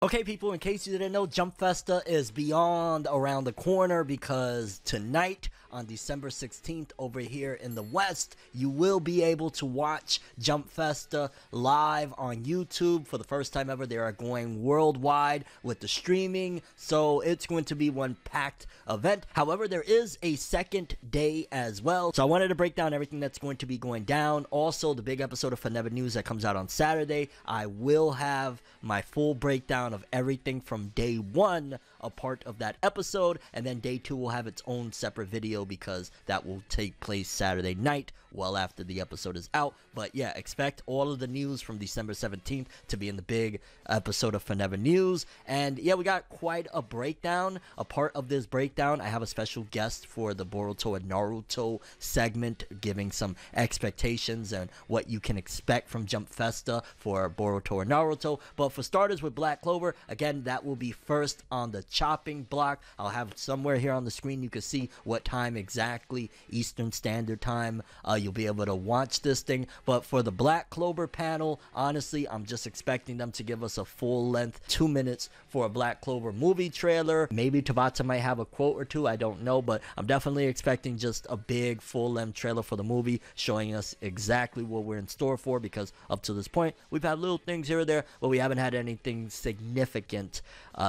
Okay, people, in case you didn't know, Jump Festa is beyond around the corner because tonight, on December 16th, over here in the West, you will be able to watch Jump Festa live on YouTube. For the first time ever, they are going worldwide with the streaming, so it's going to be one packed event. However, there is a second day as well, so I wanted to break down everything that's going to be going down. Also, the big episode of FORNEVERNEWS that comes out on Saturday, I will have my full breakdown of everything from day one a part of that episode, and then day two will have its own separate video because that will take place Saturday night well after the episode is out. But yeah, expect all of the news from December 17th to be in the big episode of FORNEVERNEWS. And yeah, we got quite a breakdown. A part of this breakdown, I have a special guest for the Boruto and Naruto segment, giving some expectations and what you can expect from Jump Festa for Boruto and Naruto. But for starters, with Black Clover, again, that will be first on the chopping block. I'll have somewhere here on the screen you can see what time exactly, Eastern Standard Time, you'll be able to watch this thing. But for the Black Clover panel, honestly, I'm just expecting them to give us a full length 2 minutes for a Black Clover movie trailer. Maybe Tabata might have a quote or two, I don't know, but I'm definitely expecting just a big full length trailer for the movie showing us exactly what we're in store for, because up to this point we've had little things here or there, but we haven't had anything significant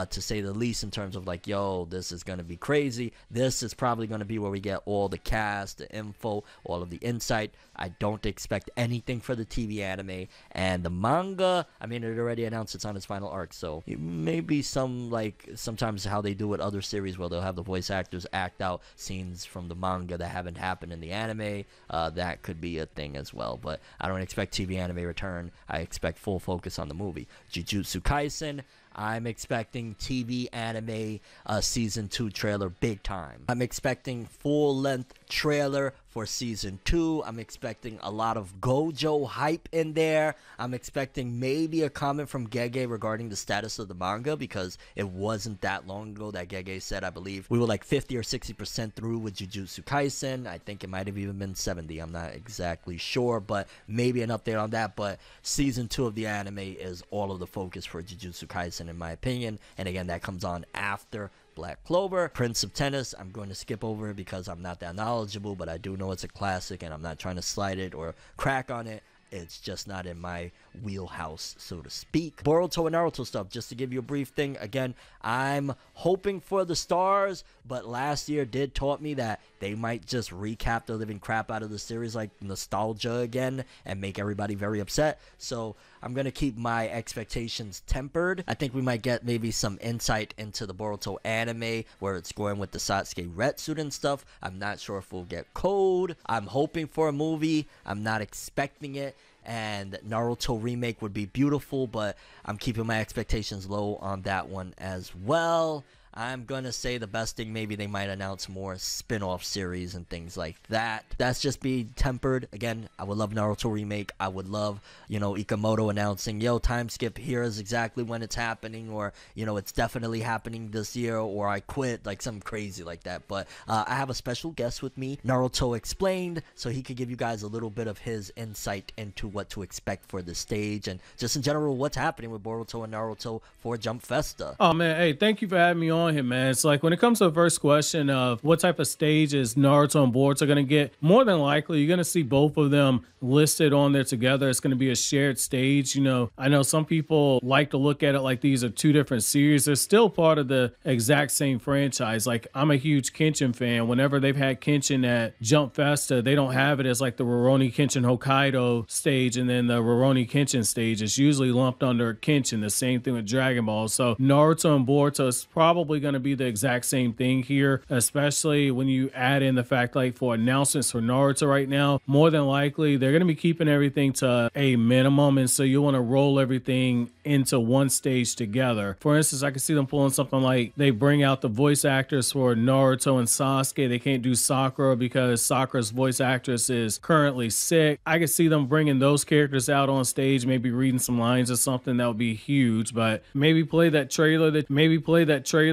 to say the least, in terms of like, yo, this is going to be crazy. This is probably going to be where we get all the cast, the info, all of the insight. I don't expect anything for the TV anime, and the manga, I mean, it already announced it's on its final arc, so maybe some, like, sometimes how they do with other series where they'll have the voice actors act out scenes from the manga that haven't happened in the anime. That could be a thing as well, but I don't expect TV anime return. I expect full focus on the movie. Jujutsu Kaisen, I'm expecting TV anime season 2 trailer big time. I'm expecting full length trailer for season 2. I'm expecting a lot of Gojo hype in there. I'm expecting maybe a comment from Gege regarding the status of the manga, because it wasn't that long ago that Gege said, I believe, we were like 50 or 60% through with Jujutsu Kaisen. I think it might have even been 70. I'm not exactly sure, but maybe an update on that. But season 2 of the anime is all of the focus for Jujutsu Kaisen, in my opinion. And again, that comes on after Black Clover. Prince of Tennis, I'm going to skip over because I'm not that knowledgeable, but I do know it's a classic, and I'm not trying to slide it or crack on it. It's just not in my wheelhouse, so to speak. Boruto and Naruto stuff, just to give you a brief thing. Again, I'm hoping for the stars, but last year did taught me that they might just recap the living crap out of the series, like nostalgia again, and make everybody very upset. So I'm going to keep my expectations tempered. I think we might get maybe some insight into the Boruto anime, where it's going with the Sasuke Retsuit and stuff. I'm not sure if we'll get Code. I'm hoping for a movie. I'm not expecting it. And Naruto remake would be beautiful, but I'm keeping my expectations low on that one as well. I'm gonna say the best thing, maybe they might announce more spin-off series and things like that. That's just being tempered. Again, I would love Naruto remake. I would love, you know, Ikamoto announcing, yo, time skip, here is exactly when it's happening, or, you know, it's definitely happening this year, or I quit, like something crazy like that. But I have a special guest with me, NarutoExplained, so he could give you guys a little bit of his insight into what to expect for the stage, and just in general, what's happening with Boruto and Naruto for Jump Festa. Oh man, hey, thank you for having me on here, man. It's like, when it comes to the first question of what type of stages Naruto and Boruto are going to get, more than likely you're going to see both of them listed on there together. It's going to be a shared stage. You know, I know some people like to look at it like these are two different series. They're still part of the exact same franchise. Like, I'm a huge Kenshin fan. Whenever they've had Kenshin at Jump Festa, they don't have it as like the Rurouni Kenshin Hokkaido stage and then the Rurouni Kenshin stage. It's usually lumped under Kenshin. The same thing with Dragon Ball. So Naruto and Boruto is probably going to be the exact same thing here, especially when you add in the fact, like, for announcements for Naruto right now, more than likely they're going to be keeping everything to a minimum, and so you want to roll everything into one stage together. For instance, I can see them pulling something like they bring out the voice actors for Naruto and Sasuke. They can't do Sakura because Sakura's voice actress is currently sick. I could see them bringing those characters out on stage, maybe reading some lines or something. That would be huge. But maybe play that trailer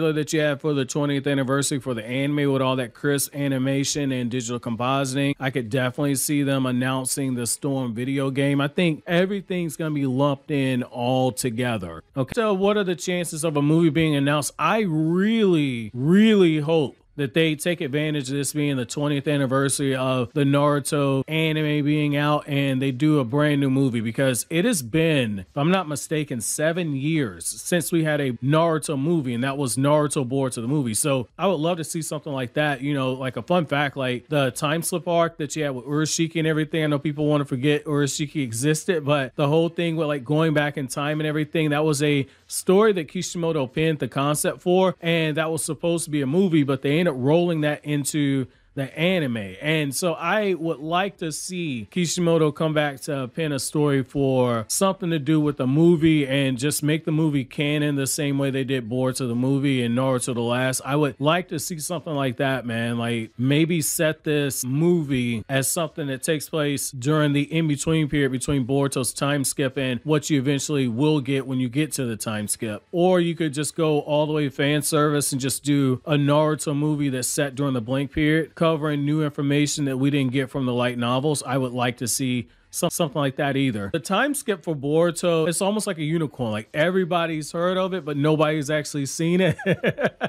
trailer that you had for the 20th anniversary for the anime with all that crisp animation and digital compositing. I could definitely see them announcing the Storm video game. I think everything's going to be lumped in all together. Okay, so what are the chances of a movie being announced? I really hope that they take advantage of this being the 20th anniversary of the Naruto anime being out and they do a brand new movie, because it has been, if I'm not mistaken, 7 years since we had a Naruto movie, and that was Naruto Boruto the movie. So I would love to see something like that. You know, like a fun fact, like the time slip arc that you had with Urashiki and everything. I know people want to forget Urashiki existed, but the whole thing with like going back in time and everything, that was a story that Kishimoto penned the concept for, and that was supposed to be a movie, but they ended up rolling that into the anime. And so I would like to see Kishimoto come back to pen a story for something to do with the movie and just make the movie canon the same way they did Boruto the movie and Naruto the Last. I would like to see something like that, man. Like maybe set this movie as something that takes place during the in-between period between Boruto's time skip and what you eventually will get when you get to the time skip. Or you could just go all the way fan service and just do a Naruto movie that's set during the blank period, covering new information that we didn't get from the light novels. I would like to see something like that either. The time skip for Boruto, it's almost like a unicorn. Like everybody's heard of it, but nobody's actually seen it.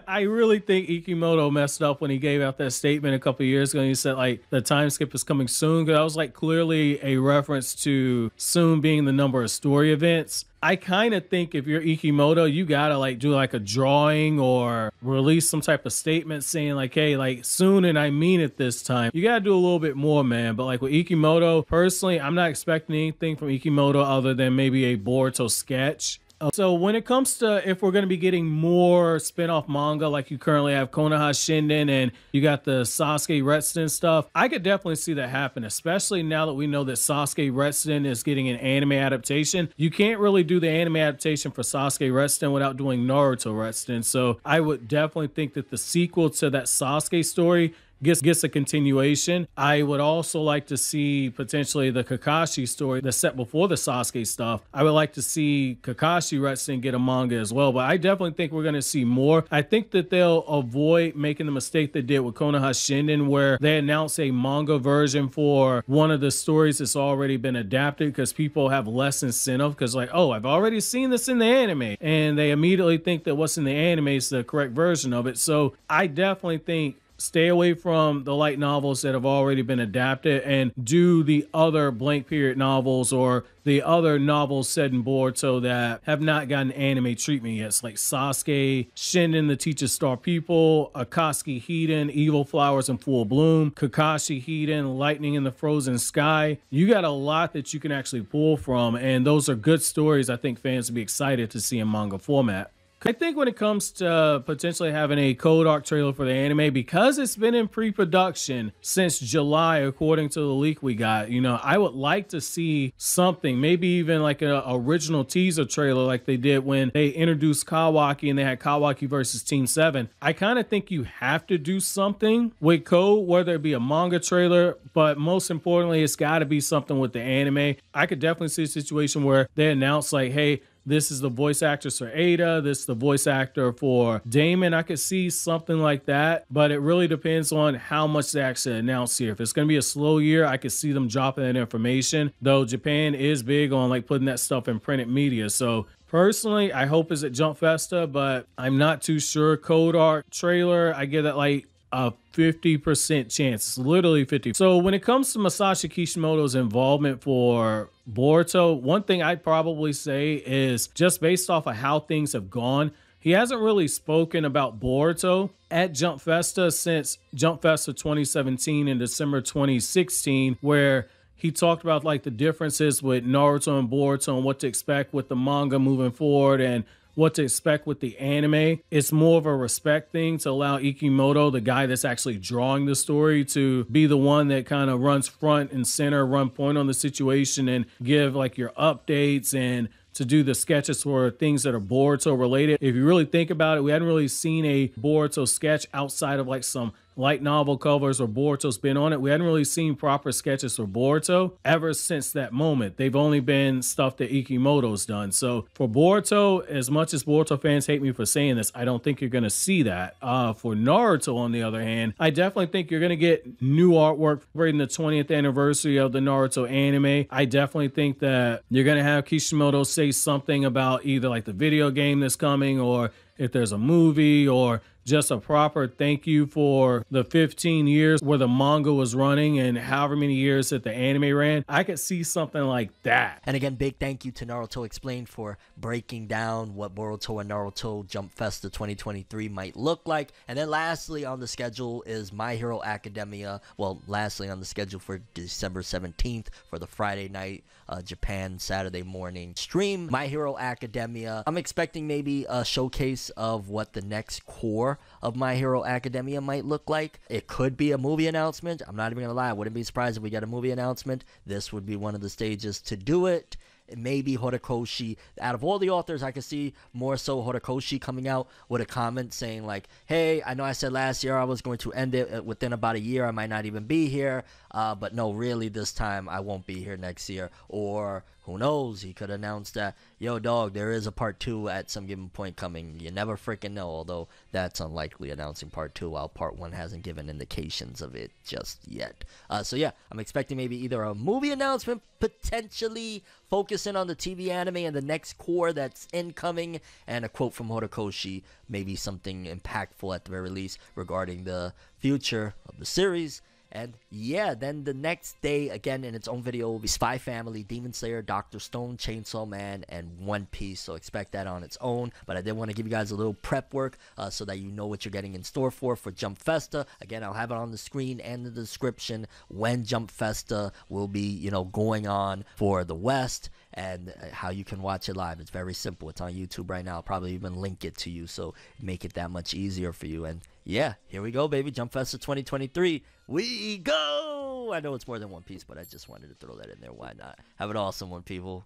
I really think Ikimoto messed up when he gave out that statement a couple years ago. And he said like the time skip is coming soon. Because that was like clearly a reference to soon being the number of story events. I kind of think if you're Ikimoto, you gotta like do like a drawing or release some type of statement saying like, hey, like soon and I mean it this time. You gotta do a little bit more, man. But like with Ikimoto, personally, I'm not expecting anything from Ikimoto other than maybe a Boruto sketch. So when it comes to if we're going to be getting more spin-off manga, like you currently have Konoha Shinden and you got the Sasuke Retsuden stuff, I could definitely see that happen, especially now that we know that Sasuke Retsuden is getting an anime adaptation. You can't really do the anime adaptation for Sasuke Retsuden without doing Naruto Retsuden. So I would definitely think that the sequel to that Sasuke story gets a continuation. I would also like to see potentially the Kakashi story that's set before the Sasuke stuff. I would like to see Kakashi Retsuden get a manga as well, but I definitely think we're going to see more. I think that they'll avoid making the mistake they did with Konoha Shinden, where they announced a manga version for one of the stories that's already been adapted, because people have less incentive, because like, oh, I've already seen this in the anime, and they immediately think that what's in the anime is the correct version of it. So I definitely think stay away from the light novels that have already been adapted and do the other blank period novels or the other novels set in Boruto that have not gotten anime treatment yet. It's like Sasuke, Shinden, the Teacher Star People, Akatsuki Hiden, Evil Flowers in Full Bloom, Kakashi Hiden, Lightning in the Frozen Sky. You got a lot that you can actually pull from, and those are good stories I think fans would be excited to see in manga format. I think when it comes to potentially having a Code Arc trailer for the anime, because it's been in pre-production since July, according to the leak we got, you know, I would like to see something, maybe even like an original teaser trailer like they did when they introduced Kawaki and they had Kawaki versus Team 7. I kind of think you have to do something with Code, whether it be a manga trailer, but most importantly, it's got to be something with the anime. I could definitely see a situation where they announce like, hey, this is the voice actress for Ada. This is the voice actor for Damon. I could see something like that, but it really depends on how much they actually announce here. If it's going to be a slow year, I could see them dropping that information, though Japan is big on like putting that stuff in printed media. So personally, I hope it's at Jump Festa, but I'm not too sure. Code Arc trailer, I give that like a 50% chance. It's literally 50. So when it comes to Masashi Kishimoto's involvement for Boruto, one thing I'd probably say is just based off of how things have gone, he hasn't really spoken about Boruto at Jump Festa since Jump Festa 2017 and December 2016, where he talked about like the differences with Naruto and Boruto and what to expect with the manga moving forward and what to expect with the anime. It's more of a respect thing to allow Ikimoto, the guy that's actually drawing the story, to be the one that kind of runs front and center, run point on the situation and give like your updates and to do the sketches for things that are Boruto related. If you really think about it, we hadn't really seen a Boruto sketch outside of like some light novel covers or Boruto's been on it. We hadn't really seen proper sketches for Boruto ever since that moment. They've only been stuff that Ikimoto's done. So for Boruto, as much as Boruto fans hate me for saying this, I don't think you're going to see that. For Naruto, on the other hand, I definitely think you're going to get new artwork celebrating the 20th anniversary of the Naruto anime. I definitely think that you're going to have Kishimoto say something about either like the video game that's coming, or if there's a movie, or just a proper thank you for the 15 years where the manga was running and however many years that the anime ran. I could see something like that. And again, big thank you to Naruto Explained for breaking down what Boruto and Naruto Jump Festa 2023 might look like. And then lastly on the schedule is My Hero Academia. Well, lastly on the schedule for December 17th for the Friday night Japan Saturday morning stream. My Hero Academia. I'm expecting maybe a showcase of what the next core of My Hero Academia might look like. It could be a movie announcement. I'm not even gonna lie, I wouldn't be surprised if we get a movie announcement. This would be one of the stages to do it. Maybe Horikoshi. Out of all the authors, I could see more so Horikoshi coming out with a comment saying like, hey, I know I said last year I was going to end it within about a year. I might not even be here. But no, really this time I won't be here next year. Or who knows, he could announce that, yo dog, there is a part 2 at some given point coming. You never freaking know, although that's unlikely, announcing part 2 while part 1 hasn't given indications of it just yet. So yeah, I'm expecting maybe either a movie announcement, potentially focusing on the TV anime and the next core that's incoming, and a quote from Horikoshi, maybe something impactful at the very least regarding the future of the series. And yeah, then the next day, again, in its own video, will be Spy Family, Demon Slayer, Dr. Stone, Chainsaw Man, and One Piece. So expect that on its own. But I did want to give you guys a little prep work so that you know what you're getting in store for Jump Festa. Again, I'll have it on the screen and the description when Jump Festa will be, you know, going on for the West, and how you can watch it live. It's very simple. It's on YouTube right now. I'll probably even link it to you, so make it that much easier for you. And yeah, here we go, baby. Jump Festa 2023. We go! I know it's more than One Piece, but I just wanted to throw that in there. Why not? Have an awesome one, people.